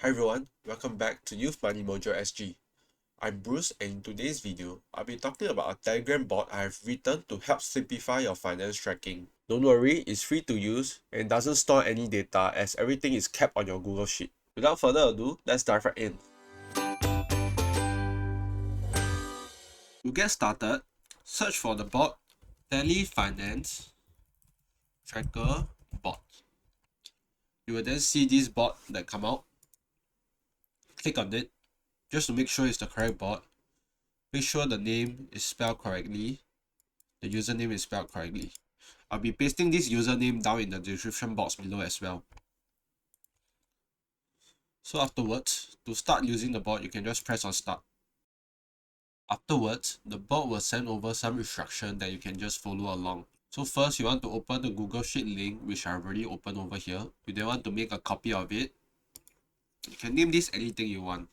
Hi everyone, welcome back to Youth Money Mojo SG. I'm Bruce, and in today's video, I'll be talking about a Telegram bot I have written to help simplify your finance tracking. Don't worry, it's free to use and doesn't store any data as everything is kept on your Google Sheet. Without further ado, let's dive right in. To get started, search for the bot TeleFinance Tracker Bot. You will then see this bot that come out. Click on it just to make sure it's the correct bot. Make sure the name is spelled correctly, the username is spelled correctly. I'll be pasting this username down in the description box below as well. So afterwards, to start using the bot, you can just press on start. Afterwards, the bot will send over some instruction that you can just follow along. So first, you want to open the Google Sheet link, which I've already opened over here. You then want to make a copy of it. You can name this anything you want.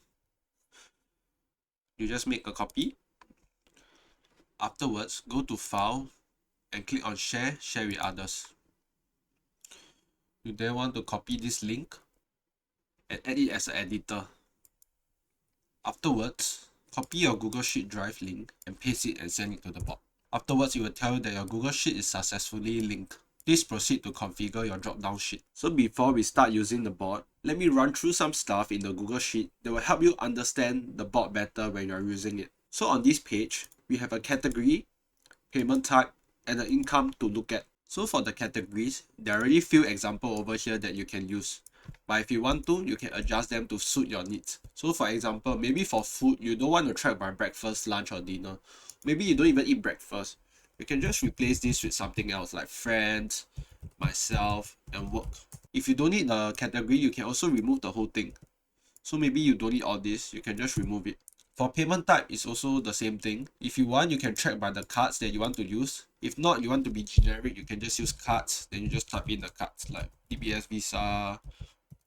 You just make a copy. Afterwards, go to File and click on Share with others. You then want to copy this link and add it as an editor. Afterwards, copy your Google Sheet Drive link and paste it and send it to the bot. Afterwards, it will tell you that your Google Sheet is successfully linked. Please proceed to configure your drop-down sheet. So before we start using the bot, let me run through some stuff in the Google Sheet that will help you understand the bot better when you're using it. So on this page, we have a category, payment type, and an income to look at. So for the categories, there are already few examples over here that you can use. But if you want to, you can adjust them to suit your needs. So for example, maybe for food, you don't want to track by breakfast, lunch, or dinner. Maybe you don't even eat breakfast. You can just replace this with something else like friends, myself, and work. If you don't need the category, you can also remove the whole thing. So maybe you don't need all this, you can just remove it. For payment type, it's also the same thing. If you want, you can track by the cards that you want to use. If not, you want to be generic, you can just use cards. Then you just type in the cards like DBS Visa,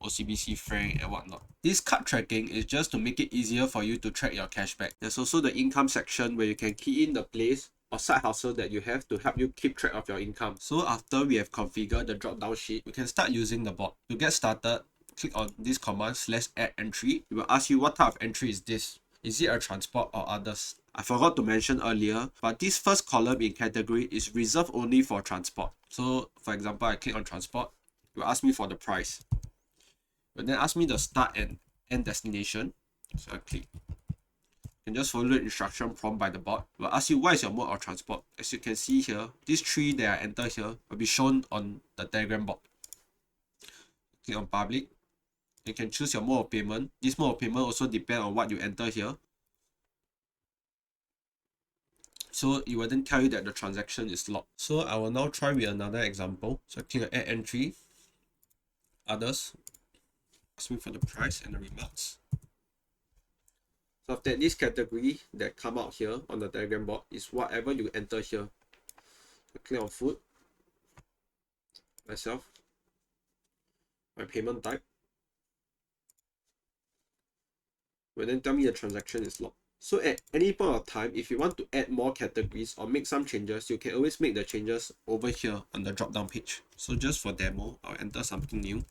OCBC Frank, and whatnot. This card tracking is just to make it easier for you to track your cashback. There's also the income section where you can key in the place or side hustle that you have to help you keep track of your income. So after we have configured the drop-down sheet, you can start using the bot. To get started, click on this command /addentry. It will ask you what type of entry is this. Is it a transport or others? I forgot to mention earlier, but this first column in category is reserved only for transport. So for example, I click on transport, it will ask me for the price. But then ask me the start and end destination. So I click. You can just follow the instruction prompt by the bot. It will ask you what is your mode of transport. As you can see here, these three that I enter here will be shown on the Telegram bot. Click on public. You can choose your mode of payment. This mode of payment also depends on what you enter here. So it will then tell you that the transaction is locked. So I will now try with another example. So I click on add entry, others, ask me for the price and the remarks. So after this category that come out here on the Telegram bot is whatever you enter here. I click on food, myself, my payment type. Will then tell me the transaction is locked. So at any point of time, if you want to add more categories or make some changes, you can always make the changes over here on the drop down page. So just for demo, I'll enter something new.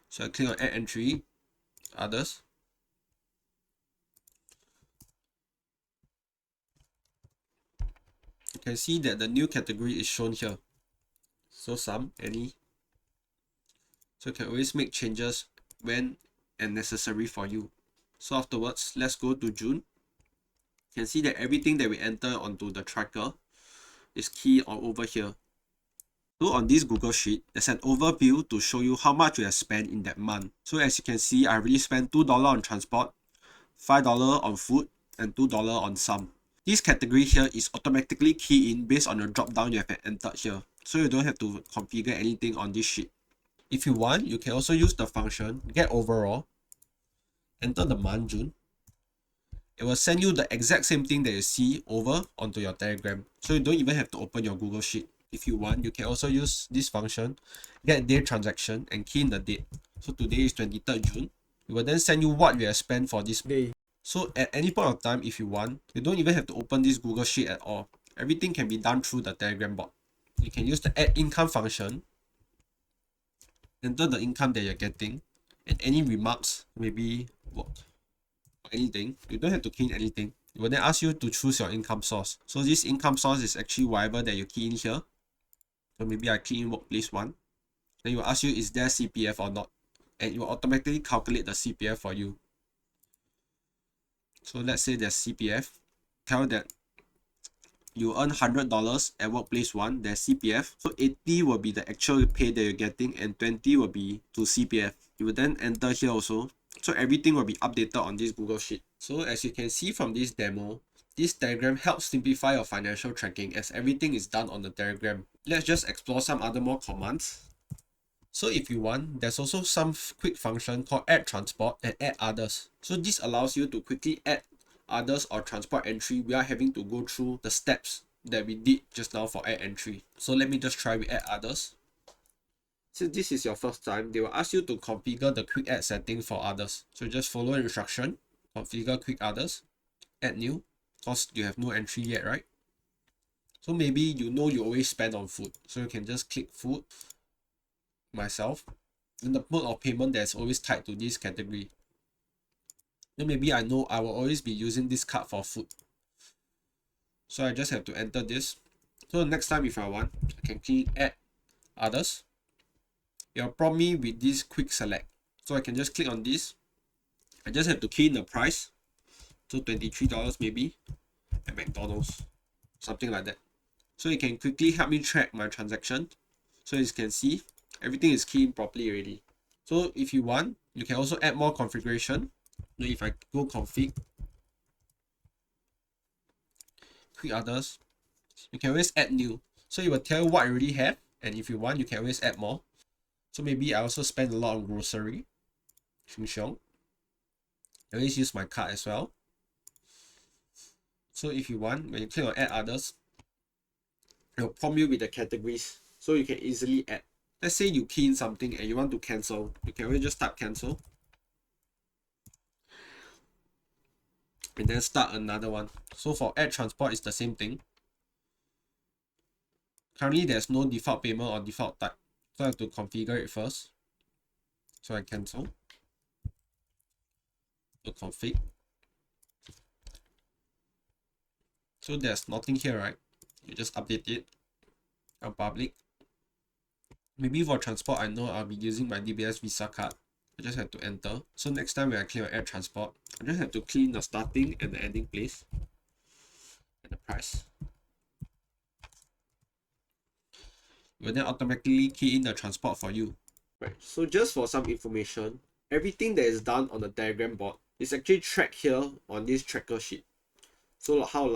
So I click on add entry, others. You can see that the new category is shown here. So some, any. So you can always make changes when and necessary for you. So afterwards, let's go to June. You can see that everything that we enter onto the tracker is key on over here. So on this Google Sheet, there's an overview to show you how much you have spent in that month. So as you can see, I already spent $2 on transport, $5 on food, and $2 on some. This category here is automatically key in based on the drop down you have entered here. So you don't have to configure anything on this sheet. If you want, you can also use the function getoverall, enter the month June. It will send you the exact same thing that you see over onto your Telegram. So you don't even have to open your Google Sheet. If you want, you can also use this function, getdayttransaction, and key in the date. So today is 23rd June. It will then send you what you have spent for this day. So at any point of time, if you want, you don't even have to open this Google Sheet at all. Everything can be done through the Telegram bot. You can use the add income function, enter the income that you're getting, and any remarks, maybe what or anything, you don't have to key in anything. It will then ask you to choose your income source. So this income source is actually whatever that you key in here. So maybe I key in workplace 1. Then it will ask you is there CPF or not, and it will automatically calculate the CPF for you. So let's say there's CPF. Tell that you earn $100 at workplace 1, there's CPF. So 80 will be the actual pay that you're getting and 20 will be to CPF. You will then enter here also. So everything will be updated on this Google Sheet. So as you can see from this demo, this diagram helps simplify your financial tracking as everything is done on the diagram. Let's just explore some other more commands. So if you want, there's also some quick function called addtransport and addothers. So this allows you to quickly add others or transport entry without having to go through the steps that we did just now for add entry. So let me just try with add others. Since this is your first time, they will ask you to configure the quick add setting for others. So just follow the instruction, configure quick others, add new, because you have no entry yet, right? So maybe you know you always spend on food, so you can just click food, myself, then the mode of payment that's always tied to this category. Then maybe I know I will always be using this card for food, so I just have to enter this. So the next time if I want, I can click add others. It will prompt me with this quick select, so I can just click on this. I just have to key in the price, so $23 maybe at McDonald's, something like that. So it can quickly help me track my transaction. So as you can see, everything is keyed in properly already. So if you want, you can also add more configuration. So if I go config, quick others, you can always add new. So it will tell you what you already have, and if you want, you can always add more. So maybe I also spend a lot on grocery. I always use my card as well. So if you want, when you click on add others, it will prompt you with the categories, so you can easily add. Let's say you key in something and you want to cancel, you can always just type cancel and then start another one. So for addtransport, it's the same thing. Currently there's no default payment or default type, so I have to configure it first. So I cancel, to config. So there's nothing here, right? You just update it on public. Maybe for transport, I know I'll be using my DBS Visa card. I just have to enter. So next time when I click on addtransport, I just have to clean the starting and the ending place and the price. It will then automatically key in the transport for you. Right, so just for some information, everything that is done on the diagram board is actually tracked here on this tracker sheet. So how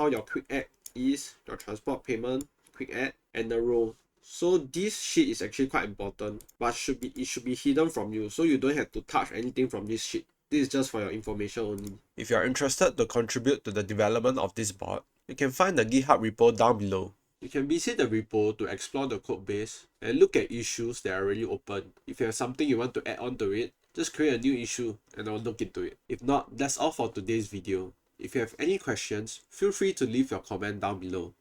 your quick add is, your transport payment, quick add, and the row. So this sheet is actually quite important, but it should be hidden from you, so you don't have to touch anything from this sheet. This is just for your information only. If you are interested to contribute to the development of this board, you can find the GitHub repo down below. You can visit the repo to explore the code base and look at issues that are already open. If you have something you want to add on to it, just create a new issue and I'll look into it. If not, that's all for today's video. If you have any questions, feel free to leave your comment down below.